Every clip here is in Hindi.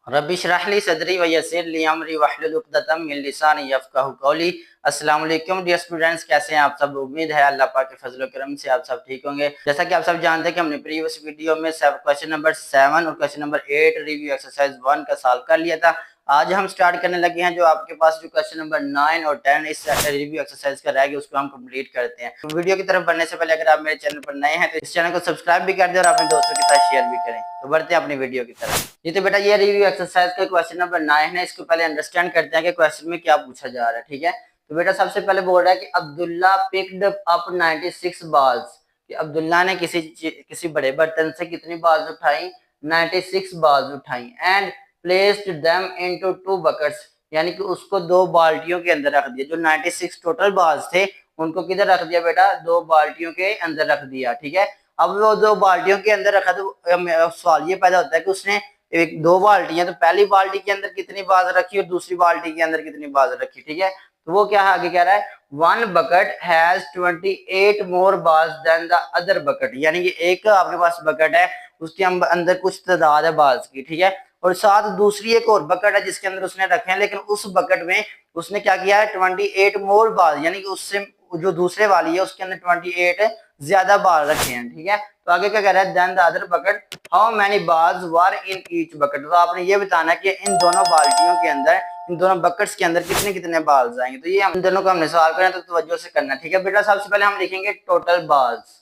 रब्बी इश्रह ली सदरी व यस्सिर ली अमरी वहलुल उक़दतम मिन लिसानी यफ़क़हू क़ौली। अस्सलाम वालेकुम डियर स्टूडेंट्स, कैसे हैं आप सब। उम्मीद है अल्लाह पाक के फजल करम से आप सब ठीक होंगे। जैसा कि आप सब जानते हैं कि हमने प्रीवियस वीडियो में क्वेश्चन नंबर 7 और क्वेश्चन नंबर 8 रिव्यू एक्सरसाइज 1 का सॉल्व कर लिया था। आज हम स्टार्ट करने लगे हैं जो आपके पास जो क्वेश्चन नंबर 9 और 10 इस रिव्यू एक्सरसाइज का रह गया, उसको हम कंप्लीट करते हैं। तो वीडियो की तरफ बढ़ने से पहले अगर आप मेरे चैनल पर नए हैं तो इस चैनल को सब्सक्राइब भी कर दें और अपने दोस्तों के साथ शेयर भी करें। तो बढ़ते हैं अपनी वीडियो की तरफ। जी तो बेटा ये रिव्यू एक्सरसाइज का क्वेश्चन नंबर 9 है। इसको पहले अंडरस्टैंड करते हैं कि क्वेश्चन में क्या पूछा जा रहा है। ठीक है, तो बेटा सबसे पहले बोल रहा है कि अब्दुल्ला पिक्ड अप 96 बाल्स, कि अब्दुल्ला ने किसी बड़े बर्तन से कितनी बाल्स उठाई, 96 बाल्स उठाई, and placed them into 2 buckets, यानी कि उसको 2 बाल्टियों के अंदर रख दिया। जो 96 टोटल बाल्स थे उनको किधर रख दिया बेटा, 2 बाल्टियों के अंदर रख दिया। ठीक है, अब वो 2 बाल्टियों के अंदर रखा तो सवाल ये पैदा होता है कि उसने एक 2 बाल्टियां, तो पहली बाल्टी के अंदर कितनी बाल्स रखी और दूसरी बाल्टी के अंदर कितनी बाल्स रखी। ठीक है, तो वो क्या आगे कह रहा है, 1 bucket has 28 more balls than the other bucket, यानी कि एक आपके पास बकेट है उसके अंदर कुछ तादाद है बाल्स की। ठीक है, और साथ दूसरी एक और बकेट है जिसके अंदर उसने रखे हैं, लेकिन उस बकेट में उसने क्या किया है, 28 मोर बाल, यानी कि उससे जो दूसरे वाली है उसके अंदर 28 ज्यादा बाल रखे हैं। ठीक है, तो आगे क्या कह रहा है, then the other bucket how many balls were in each bucket, तो आपने ये बताना है कि इन दोनों बाल्टियों के अंदर, इन दोनों बकेट्स के अंदर कितने कितने बाल्स आएंगे। तो ये हम दोनों को हमने सवाल करना है, तो तवज्जो से करना। ठीक है बेटा, सबसे पहले हम लिखेंगे टोटल बाल्स।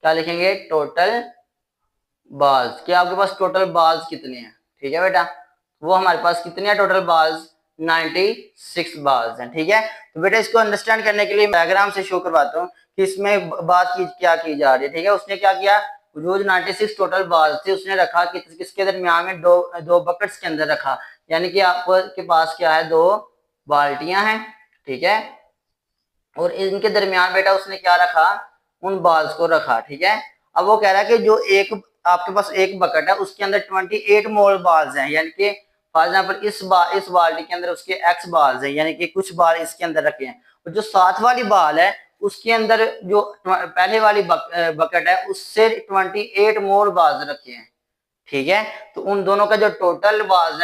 क्या लिखेंगे, टोटल बाल्स, कि आपके पास टोटल बाल्स कितने हैं। ठीक है बेटा, वो हमारे पास कितने हैं टोटल बाल्स, 96 बाल्स हैं। ठीक है, तो बेटा इसको अंडरस्टैंड करने के लिए डायग्राम से शो करवाता हूँ कि इसमें बात की क्या की जा रही है। ठीक है, उसने क्या किया, जो 96 टोटल बाल्स थे उसने रखा किसके दरमियान में, दो बकेट्स के अंदर रखा, यानी कि आपके पास क्या है, 2 बाल्टियां हैं। ठीक है, और इनके दरमियान बेटा उसने क्या रखा, उन बाल्स को रखा। ठीक है, अब वो कह रहा है कि जो एक आपके पास एक बकेट है उसके अंदर 28 मोल बाल्स हैं, यानी कि फॉर एग्जाम्पल इस बाल्टी के अंदर उसके एक्स बाल्स हैं, यानी कि कुछ बाल इसके अंदर रखे हैं, और जो साथ वाली बाल है उसके अंदर जो पहले वाली बकेट है उससे 28 मोर बाल्स रखे हैं। ठीक है, तो उन दोनों का जो टोटल बाल्स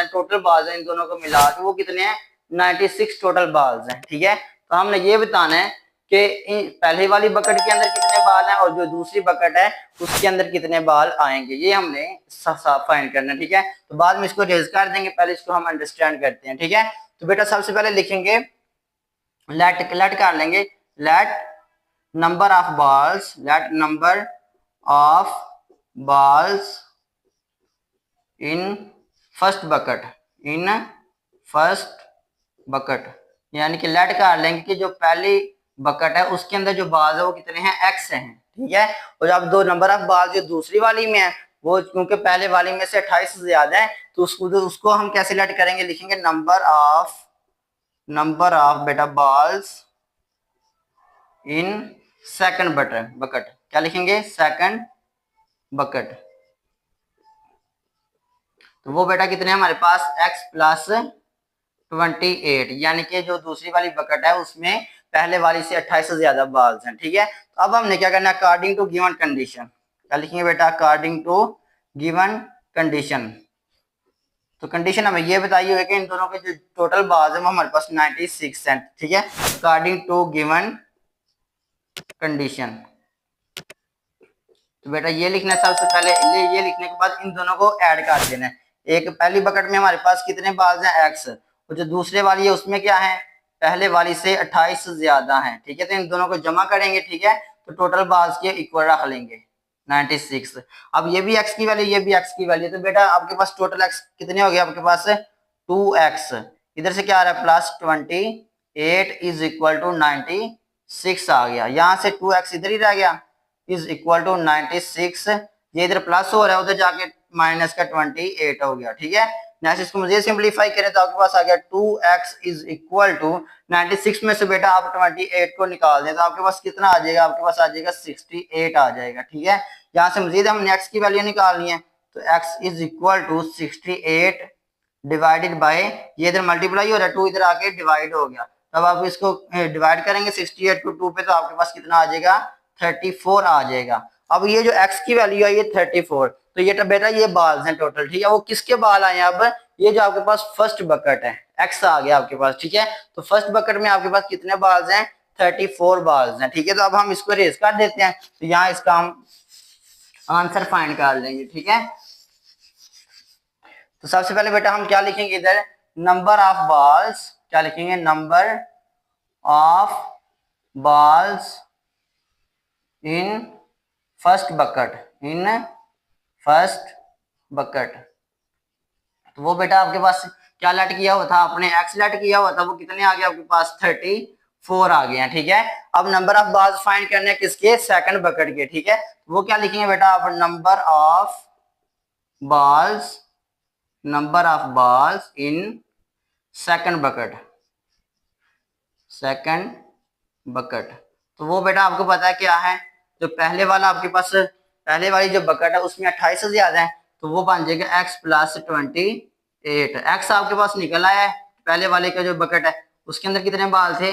है इन दोनों को मिला के वो कितने हैं, 96 टोटल बाल्स हैं। ठीक है, तो हमने ये बताना है कि पहले वाली बकेट के अंदर कितने बाल हैं और जो दूसरी बकेट है उसके अंदर कितने बाल आएंगे, ये हमने साफ फाइंड करना है। ठीक है, तो बाद में इसको रेज कर देंगे, पहले इसको हम अंडरस्टैंड करते हैं। ठीक है, तो बेटा सबसे पहले लिखेंगे लेट कर लेंगे, let number of balls in first bucket, यानी कि लेट कर लेंगे कि जो पहली बकेट है उसके अंदर जो बाल है वो कितने हैं, एक्स हैं। ठीक है, और अब 2 नंबर ऑफ बाल जो दूसरी वाली में है वो क्योंकि पहले वाली में से 28 से ज्यादा है, तो उसको हम कैसे लेट करेंगे, लिखेंगे नंबर ऑफ बेटा बाल्स इन सेकंड बकेट। क्या लिखेंगे, सेकंड बकेट, तो वो बेटा कितने हमारे पास, x प्लस 28, यानी कि जो दूसरी वाली बकेट है उसमें पहले वाली से 28 से ज्यादा बाल्स हैं। ठीक है, तो अब हमने क्या करना है, अकॉर्डिंग टू गिवन कंडीशन। क्या लिखेंगे बेटा, अकॉर्डिंग टू गिवन कंडीशन, तो कंडीशन हमें ये बताई हुई है कि इन दोनों के जो टोटल बाल्स है वो हमारे पास 96 हैं। ठीक है, अकॉर्डिंग टू गिवन कंडीशन, तो बेटा ये लिखना है सबसे पहले, ये लिखने के बाद इन दोनों को ऐड कर देना है। एक पहली बकेट में हमारे पास कितने बाल्स हैं, एक्स, और जो दूसरे वाली है उसमें क्या है, पहले वाली से 28 ज्यादा है। ठीक है, तो इन दोनों को जमा करेंगे। ठीक है, तो टोटल बाल्स के इक्वल रख लेंगे 96। अब ये भी एक्स की वैल्यू, ये भी एक्स की वैल्यू, तो बेटा आपके पास टोटल एक्स कितने हो गए, आपके पास 2x, इधर से क्या आ रहा है, प्लस 28 इज इक्वल टू 96 आ गया, यहाँ से 2x इधर ही रह गया, इज इक्वल टू 96, ये इधर प्लस हो रहा है उधर जाके माइनस का 28 हो गया। ठीक है, नेक्स्ट इसको मुझे सिंपलीफाई करें तो आपके पास आ गया 2x इज इक्वल टू 96 में से बेटा आप 28 को निकाल दें तो आपके पास कितना आ जाएगा, आपके पास आ जाएगा 68 आ जाएगा। ठीक है, यहाँ से मजीद हमने x की वैल्यू निकालनी है, तो x is equal to 68 divided by, ये इधर मल्टीप्लाई हो रहा है, 2 इधर आके डिवाइड हो गया, तब आप इसको डिवाइड करेंगे 68 को 2 पे, तो आपके पास कितना आ जाएगा, 34 आ जाएगा। अब ये जो x की वैल्यू आई है 34, तो ये तो बेटा ये बाल्स हैं टोटल, ठीक है। वो किसके बाल आए हैं अब, ये जो आपके पास फर्स्ट बकेट है x आ गया आपके पास, ठीक है। तो फर्स्ट बकेट में आपके पास कितने बाल्स हैं, 34 बाल्स हैं, ठीक है। तो अब हम इसको रेज कर देते हैं, तो यहाँ इसका हम आंसर फाइंड कर लेंगे, ठीक है। तो सबसे पहले बेटा हम क्या लिखेंगे इधर, नंबर ऑफ बाल्स, क्या लिखेंगे, number of balls in first bucket, in first bucket. तो वो बेटा आपके पास क्या लेट किया हुआ था आपने, एक्स लेट किया हुआ था, वो कितने आ गए आपके पास, 34 आ गए हैं, ठीक है। अब नंबर ऑफ बाल्स फाइंड करने हैं किसके, सेकंड बकेट के, ठीक है। वो क्या लिखेंगे बेटा आप, number of balls, number of balls in second bucket, second bucket. तो वो बेटा आपको पता है क्या है, जो पहले वाला आपके पास पहले वाली जो बकेट है उसमें 28 से ज्यादा है, तो वो बन जाएगा x प्लस 28। x आपके पास निकल आया है, पहले वाले का जो बकेट है उसके अंदर कितने बाल थे,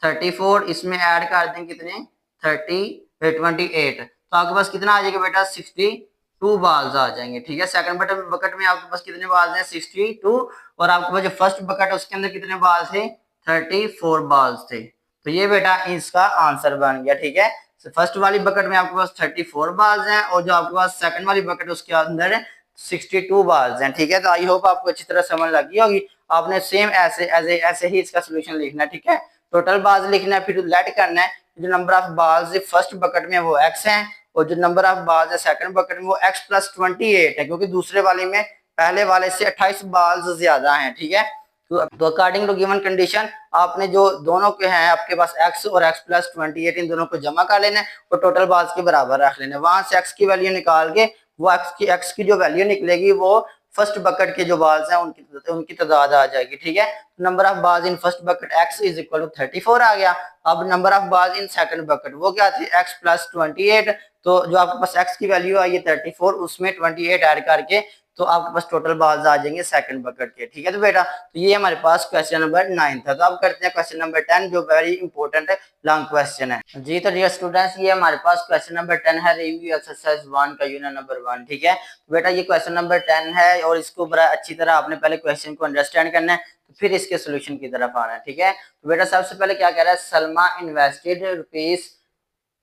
34, इसमें ऐड कर दें कितने, 28, तो आपके पास कितना आ जाएगा बेटा, 62 बाल्स आ जाएंगे, ठीक है। सेकंड बकेट में आपके पास कितने बाल्स हैं, 62, और आपके पास जो फर्स्ट बकेट है उसके अंदर कितने बाल थे, 34 बाल्स थे। तो ये बेटा इसका आंसर बन गया, ठीक है। फर्स्ट वाली बकेट में आपके पास 34 बाल्स हैं, और जो आपके पास सेकंड वाली बकेट है उसके अंदर 62 बाल्स हैं, ठीक है। तो आई होप आपको अच्छी तरह समझ लगी होगी। आपने सेम ऐसे ही इसका सोल्यूशन लिखना है, ठीक है। टोटल बाल्स लिखना है, फिर लेट करना है, जो नंबर ऑफ बाल्स फर्स्ट बकेट में वो x है, और जो नंबर ऑफ बाल्स है सेकंड बकेट में वो x प्लस 28 है, क्योंकि दूसरे वाले में पहले वाले से 28 बाल्स ज्यादा हैं, ठीक है। तो अकॉर्डिंग टू गिवन कंडीशन आपने जो दोनों के हैं आपके पास x और x प्लस 28, इन दोनों को जमा कर लेना है और टोटल बाल्स के बराबर रख लेना है। वहां से x की वैल्यू निकाल के वो x की जो वैल्यू निकलेगी वो फर्स्ट बकेट के जो बाल्स हैं उनकी तादाद आ जाएगी, ठीक है। Number of balls in first bucket x is equal to 34 आ गया। अब number of balls in second bucket वो क्या थी, x प्लस 28, तो जो आपके पास x की वैल्यू आई है 34, उसमें 28 ऐड करके तो आपके पास टोटल बाल्स आ जाएंगे सेकंड बकेट के, ठीक है। तो बेटा तो ये हमारे पास क्वेश्चन नंबर 9 था। तो अब करते हैं क्वेश्चन नंबर 10, जो वेरी इंपॉर्टेंट है, लॉन्ग क्वेश्चन है जी। तो डियर स्टूडेंट्स ये हमारे पास क्वेश्चन नंबर 10 है, रिव्यू एक्सरसाइज 1 का यूनिट नंबर 1, ठीक है। तो बेटा ये क्वेश्चन नंबर 10 है, और इसको बड़ा अच्छी तरह आपने पहले क्वेश्चन को अंडरस्टैंड करना है, तो फिर इसके सोल्यूशन की तरफ आना है, ठीक है। तो बेटा सबसे पहले क्या कह रहा है, सलमा इन्वेस्टेड रुपीज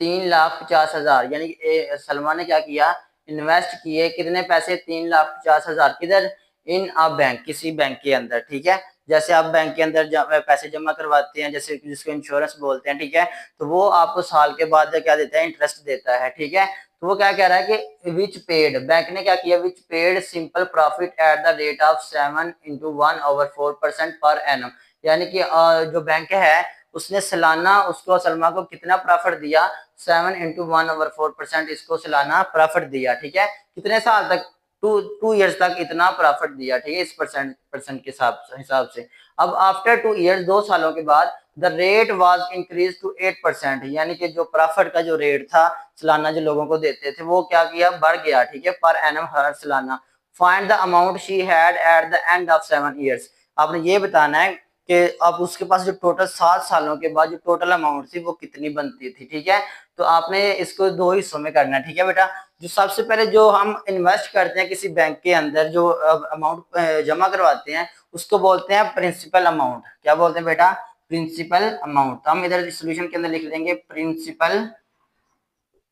3,50,000, यानी सलमा ने क्या किया, इन्वेस्ट किए कितने पैसे, 3,50,000 किधर, इन अ बैंक, किसी बैंक के अंदर, ठीक है। जैसे आप बैंक के अंदर पैसे जमा करवाते हैं, जैसे जिसको इंश्योरेंस बोलते हैं, ठीक है। तो वो आपको साल के बाद क्या देता है, इंटरेस्ट देता है, ठीक है। तो वो क्या कह रहा है कि विच पेड, बैंक ने क्या किया, which paid simple profit at the rate of 7 into 1/4% per annum, यानी कि जो बैंक है उसने सालाना उसको सलमा को कितना प्रॉफिट दिया, 7 into 1/4% इसको सालाना प्रॉफिट दिया, ठीक है। कितने साल तक, टू ईयर्स तक इतना प्रॉफिट दिया, ठीक है, इस परसेंट के हिसाब से। अब आफ्टर 2 ईयर्स, 2 सालों के बाद, the rate was increase to 8%, यानी कि जो प्रॉफिट का जो रेट था सालाना जो लोगों को देते थे वो क्या किया, बढ़ गया, ठीक है, पर एनम हर सालाना। Find the amount she had at the end of 7 years, आपने ये बताना है कि अब उसके पास जो टोटल 7 सालों के बाद जो टोटल अमाउंट थी वो कितनी बनती थी, ठीक है। तो आपने इसको 2 हिस्सों में करना है, ठीक है बेटा। जो सबसे पहले जो हम इन्वेस्ट करते हैं किसी बैंक के अंदर, जो अमाउंट जमा करवाते हैं उसको बोलते हैं प्रिंसिपल अमाउंट। क्या बोलते हैं बेटा, प्रिंसिपल अमाउंट। तो हम इधर सोल्यूशन के अंदर लिख लेंगे प्रिंसिपल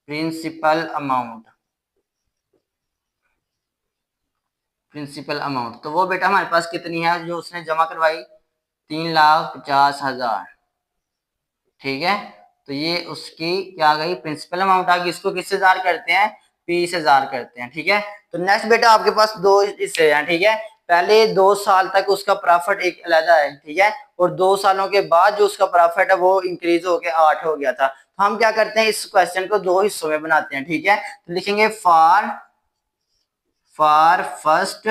अमाउंट, प्रिंसिपल अमाउंट। तो वो बेटा हमारे पास कितनी है, जो उसने जमा करवाई, 3,50,000, ठीक है। तो ये उसकी क्या गई, प्रिंसिपल अमाउंट आ गई। इसको किससे जार करते हैं, पी से जार करते हैं, ठीक है। तो नेक्स्ट बेटा आपके पास 2 हिस्से हैं, ठीक है। पहले 2 साल तक उसका प्रॉफिट एक अलग है, ठीक है, और 2 सालों के बाद जो उसका प्रॉफिट है वो इंक्रीज होकर 8 हो गया था। तो हम क्या करते हैं, इस क्वेश्चन को 2 हिस्सों में बनाते हैं, ठीक है। तो लिखेंगे फॉर फर्स्ट,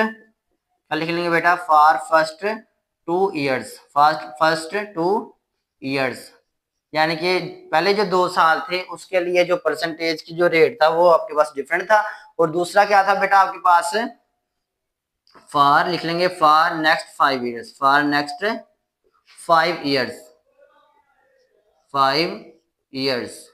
लिख लेंगे बेटा for first 2 years, first 2 years, यानी कि पहले जो 2 साल थे उसके लिए जो परसेंटेज की जो रेट था वो आपके पास डिफरेंट था। और दूसरा क्या था बेटा आपके पास, फॉर लिख लेंगे for next 5 years, for next 5 years, 5 years,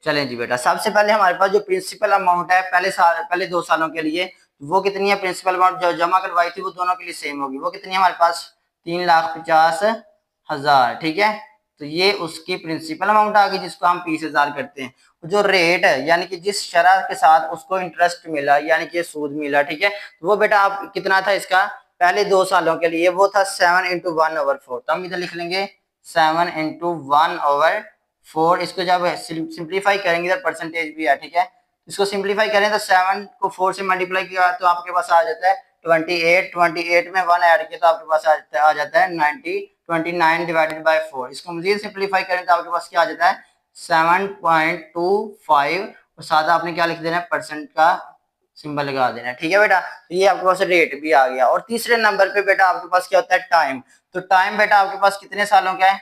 चलें जी बेटा, सबसे पहले हमारे पास जो प्रिंसिपल अमाउंट है पहले 2 सालों के लिए, वो कितनी है? प्रिंसिपल अमाउंट जो जमा करवाई थी वो दोनों के लिए सेम होगी। वो कितनी है हमारे पास? 3,50,000। ठीक है, तो ये उसकी प्रिंसिपल अमाउंट आ गई जिसको हम 20,000 करते हैं। जो रेट है यानी कि जिस शरह के साथ उसको इंटरेस्ट मिला यानी कि सूद मिला, ठीक है, तो वो बेटा आप कितना था इसका पहले 2 सालों के लिए? वो था 7/1/4। तो हम इधर लिख लेंगे 7/1/4। इसको जब सिंप्लीफाई करेंगे इधर परसेंटेज भी है, ठीक है, इसको सिंप्लीफाई करें तो 7 को 4 से मल्टीप्लाई किया तो आपके पास आ जाता है 28। 28 में 1 ऐड किया तो आपके पास आ जाता है 90। 29 डिवाइडेड बाय 4। इसको मजीद सिंप्लीफाई करें तो आपके पास क्या आ जाता है? 7.25। और साथ आपने क्या लिख देना है? परसेंट का सिंबल लगा देना है। ठीक है बेटा, तो ये आपके पास रेट भी आ गया। और तीसरे नंबर पे बेटा आपके पास क्या होता है? टाइम। तो टाइम बेटा आपके पास कितने सालों का है?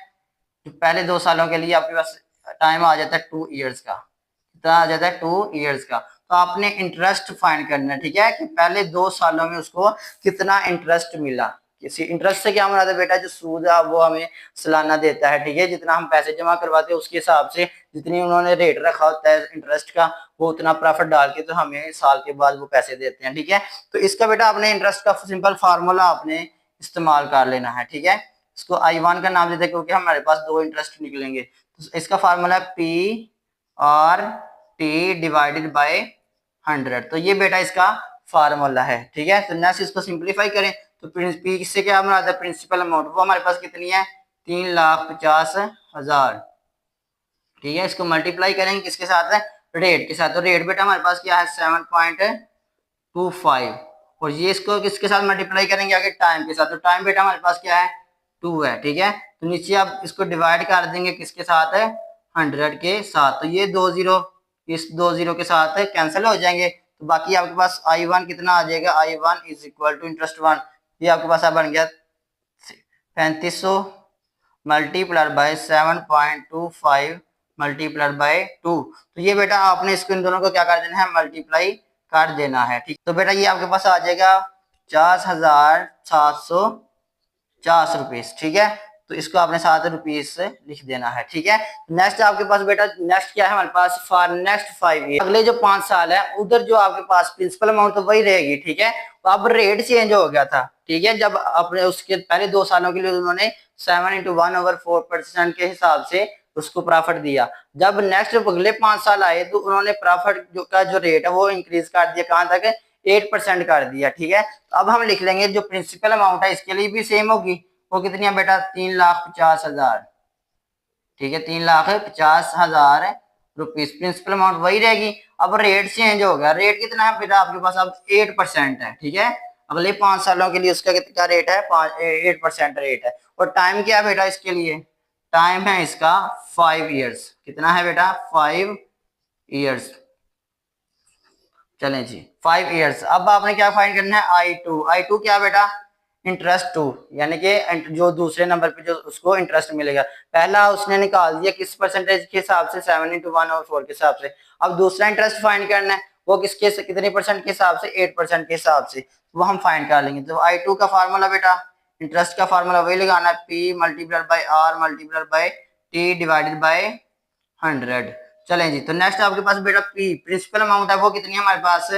तो पहले 2 सालों के लिए आपके पास टाइम आ जाता है 2 ईयर्स का। कितना आ जाता है? 2 ईयर्स का। तो आपने इंटरेस्ट फाइंड करना है, ठीक है, कि पहले 2 सालों में उसको कितना इंटरेस्ट मिला। किसी इंटरेस्ट से क्या मुराद है बेटा? जो सूद है वो हमें सालाना देता है, ठीक है, जितना हम पैसे जमा करवाते हैं उसके हिसाब से जितनी उन्होंने रेट रखा होता है इंटरेस्ट का, वो उतना प्रॉफिट डाल के तो हमें साल के बाद वो पैसे देते हैं। ठीक है, तो इसका बेटा आपने इंटरेस्ट का सिंपल फार्मूला आपने इस्तेमाल कर लेना है। ठीक है, इसको I1 का नाम देते हैं क्योंकि हमारे पास 2 इंटरेस्ट निकलेंगे। तो इसका फार्मूला है P/T डिवाइडेड बाय 100। तो ये बेटा इसका फार्मूला है। ठीक है, तो नेक्स्ट इसको सिंप्लीफाई करें तो P इससे क्या हमारा आता है? Principal amount. वो हमारे पास कितनी है? 3,50,000। ठीक है, इसको मल्टीप्लाई करेंगे किसके साथ है? रेट के साथ। तो रेट बेटा हमारे पास क्या है? 7.25। और ये इसको किसके साथ मल्टीप्लाई करेंगे? आगे टाइम के साथ। तो टाइम बेटा हमारे पास क्या है? 2 है। ठीक है, तो नीचे आप इसको डिवाइड कर देंगे किसके साथ है? 100 के साथ। तो ये 2 जीरो इस 2 जीरो के साथ कैंसिल हो जाएंगे। तो बाकी आपके पास I1 कितना आ जाएगा? I1 is equal to interest 1। ये आपके पास बन गया 3500 मल्टीप्लाइड बाय 7.25 मल्टीप्लाइड बाय 2। तो ये बेटा आपने इसको इन दोनों को क्या कर देना है? मल्टीप्लाई कर देना है। ठीक, तो बेटा ये आपके पास आ जाएगा 50,750 रुपीज। ठीक है, तो इसको आपने 7 रुपीज से लिख देना है। ठीक है, नेक्स्ट आपके पास बेटा नेक्स्ट क्या है हमारे पास? फॉर नेक्स्ट 5 ईयर, अगले जो 5 साल है उधर जो आपके पास प्रिंसिपल अमाउंट तो वही रहेगी। ठीक है, तो अब रेट चेंज हो गया था। ठीक है, जब अपने उसके पहले 2 सालों के लिए उन्होंने 7/1/4% के हिसाब से उसको प्रॉफिट दिया। जब नेक्स्ट अगले 5 साल आए तो उन्होंने प्रॉफिट का जो रेट है वो इंक्रीज कर दिया। कहां तक? 8% कर दिया। ठीक है, तो अब हम लिख लेंगे जो प्रिंसिपल अमाउंट है इसके लिए भी सेम होगी। वो कितनी है बेटा? 3,50,000। ठीक है, 3,50,000 रुपीज प्रिंसिपल अमाउंट वही रहेगी। अब रेट चेंज हो गया। रेट कितना है बेटा आपके पास? अब 8% है। ठीक है, अगले 5 सालों के लिए उसका कितना रेट है? 8% रेट है। और टाइम क्या है बेटा इसके लिए? टाइम है इसका 5 ईयर्स। कितना है बेटा? 5 ईयर्स। चलें जी, 5 ईयर्स। अब आपने क्या फाइंड करना है? I2। I2 क्या बेटा? इंटरेस्ट 2, यानी कि जो दूसरे नंबर पे जो उसको इंटरेस्ट मिलेगा। पहला उसने निकाल दिया किस परसेंटेज के हिसाब से? 7/1/4 के हिसाब से। अब दूसरा इंटरेस्ट फाइंड करना है, वो किसके कितने परसेंट के हिसाब से? 8% के हिसाब से। वो हम फाइंड कर लेंगे। तो I2 का फार्मूला बेटा इंटरेस्ट का फार्मूला वही लगाना है, P multiplied by R multiplied by T divided by 100। चलें जी, तो नेक्स्ट आपके पास बेटा P प्रिंसिपल अमाउंट है वो कितनी है हमारे पास?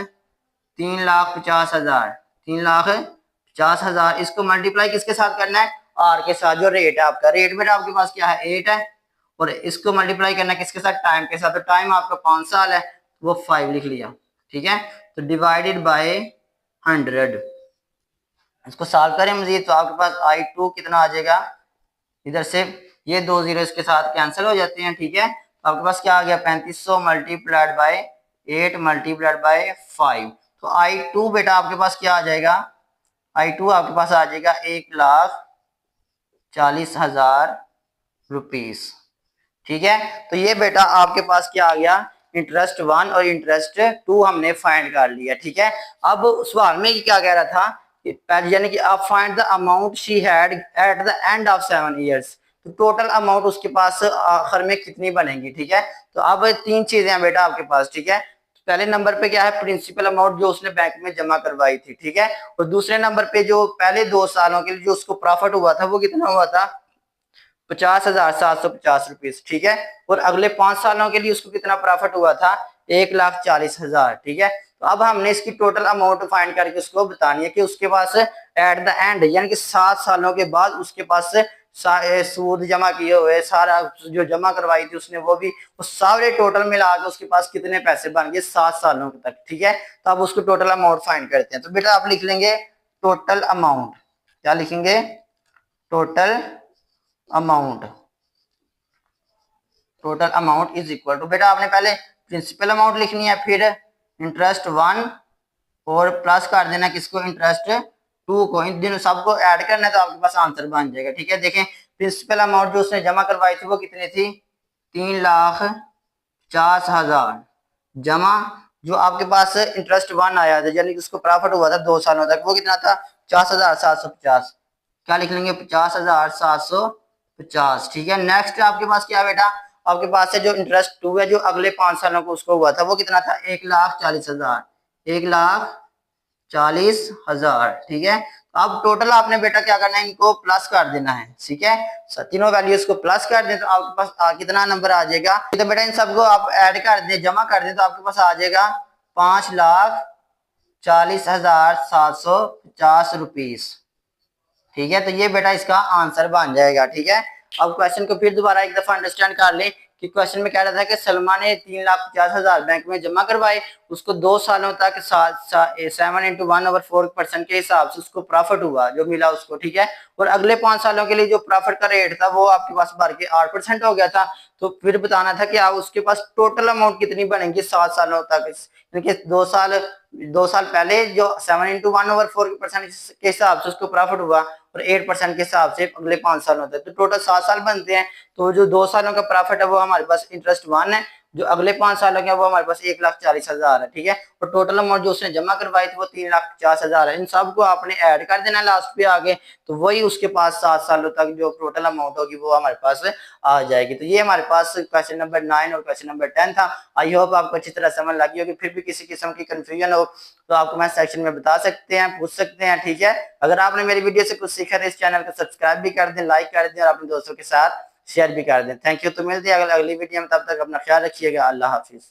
3,50,000। 3,50,000। इसको मल्टीप्लाई किसके साथ करना है? R के साथ। जो रेट है आपका, रेट बेटा आपके पास क्या है? 8 है। और इसको मल्टीप्लाई करना है किसके साथ? टाइम के साथ। तो टाइम आपका 5 साल है, वो 5 लिख लिया। ठीक है, तो डिवाइडेड बाय 100। इसको सॉल्व करें मजीद तो आपके पास I2 कितना आ जाएगा? इधर से ये 2 जीरो इसके साथ कैंसिल हो जाते हैं। ठीक है, तो आपके पास क्या आ गया? 3500 मल्टीप्लाइड बाय 8 मल्टीप्लाइड बाय 5। तो I2 बेटा आपके पास क्या आ जाएगा? I2 आपके पास आ जाएगा 1,40,000 रुपीज। ठीक है, तो ये बेटा आपके पास क्या आ गया? इंटरेस्ट 1 और इंटरेस्ट 2 हमने फाइंड कर लिया। ठीक है, अब सवाल में क्या कह रहा था? यानी कि आप find the amount she had at the end of 7 years. तो टोटल अमाउंट उसके पास आखिर में कितनी बनेगी। ठीक है, तो अब 3 चीजें हैं बेटा आपके पास। ठीक है, पहले नंबर पे क्या है? प्रिंसिपल अमाउंट जो उसने बैंक में जमा करवाई थी। ठीक है, और दूसरे नंबर पे जो पहले 2 सालों के लिए जो उसको प्रॉफिट हुआ था वो कितना हुआ था? 50,750 ठीक है। और अगले 5 सालों के लिए उसको कितना प्रॉफिट हुआ था, 1,40,000 ठीक है। तो अब हमने इसकी टोटल अमाउंट फाइंड करके उसको बतानी है कि उसके पास एट द एंड यानी कि 7 सालों के बाद उसके पास सूद जमा किए हुए सारा जो जमा करवाई थी उसने वो सारे टोटल मिला के उसके पास कितने पैसे बन गए 7 सालों तक, ठीक है। तो अब उसको टोटल अमाउंट फाइंड करते हैं। तो बेटा आप लिख लेंगे टोटल अमाउंट, क्या लिखेंगे, total amount, total amount is equal to, बेटा आपने पहले प्रिंसिपल अमाउंट लिखनी है, फिर इंटरेस्ट 1 और प्लस कर देना किसको, इंटरेस्ट 2 को, इन दोनों सबको ऐड करना है तो आपके पास आंसर बन जाएगा, ठीक है। देखें प्रिंसिपल अमाउंट जो उसने जमा करवाई थी वो कितनी थी, 3,50,000 जमा जो आपके पास इंटरेस्ट 1 आया था यानी कि उसको प्रॉफिट हुआ था 2 सालों तक, वो कितना था 50,750, क्या लिख लेंगे 50,750, ठीक है। नेक्स्ट आपके पास क्या बेटा, आपके पास है जो इंटरेस्ट 2 है जो अगले 5 सालों को उसको हुआ था वो कितना था 1,40,000, 1,40,000, ठीक है। अब टोटल आपने बेटा क्या करना है, इनको प्लस कर देना है, ठीक है। तीनों वैल्यूज को प्लस कर दें तो आपके पास कितना नंबर आ जाएगा, तो बेटा इन सबको आप ऐड कर दें, जमा कर दें तो आपके पास आ जाएगा 5,40,750 रुपीज, ठीक है। तो ये बेटा इसका आंसर बन जाएगा, ठीक है। अब क्वेश्चन को फिर दोबारा एक दफा अंडरस्टैंड कर ले कि क्वेश्चन में कह रहा था कि सलमा ने 3,50,000 बैंक में जमा करवाए, उसको 2 सालों तक 7/1/4% के हिसाब से उसको प्रॉफिट हुआ जो मिला उसको, ठीक है। और अगले 5 सालों के लिए जो प्रॉफिट का रेट था वो आपके पास बढ़ के 8% हो गया था। तो फिर बताना था कि आप उसके पास टोटल अमाउंट कितनी बनेगी 7 सालों तक, क्योंकि 2 साल पहले जो 7/1/4% के हिसाब से उसको प्रॉफिट हुआ और 8% के हिसाब से अगले 5 सालों तक, तो टोटल 7 साल बनते हैं। तो जो 2 सालों का प्रॉफिट है वो हमारे पास इंटरेस्ट 1 है, जो अगले 5 सालों के वो हमारे पास 1,40,000 है, ठीक है। और टोटल अमाउंट जो उसने जमा करवाई थी वो 3,50,000 है। इन सबको आपने ऐड कर देना लास्ट पे आगे, तो वही उसके पास 7 सालों तक जो टोटल अमाउंट होगी वो हमारे पास आ जाएगी। तो ये हमारे पास क्वेश्चन नंबर 9 और क्वेश्चन नंबर 10 था। आई होप आपको अच्छी तरह समझ लगी होगी। फिर भी किसी किस्म की कंफ्यूजन हो तो आप कमेंट सेक्शन में बता सकते हैं, पूछ सकते हैं, ठीक है। अगर आपने मेरी वीडियो से कुछ सीखा तो इस चैनल को सब्सक्राइब भी कर दें, लाइक कर दें और अपने दोस्तों के साथ शेयर भी कर दें। Thank you. तो मिलते हैं अगली वीडियो में, तब तक अपना ख्याल रखिएगा। अल्लाह हाफिज।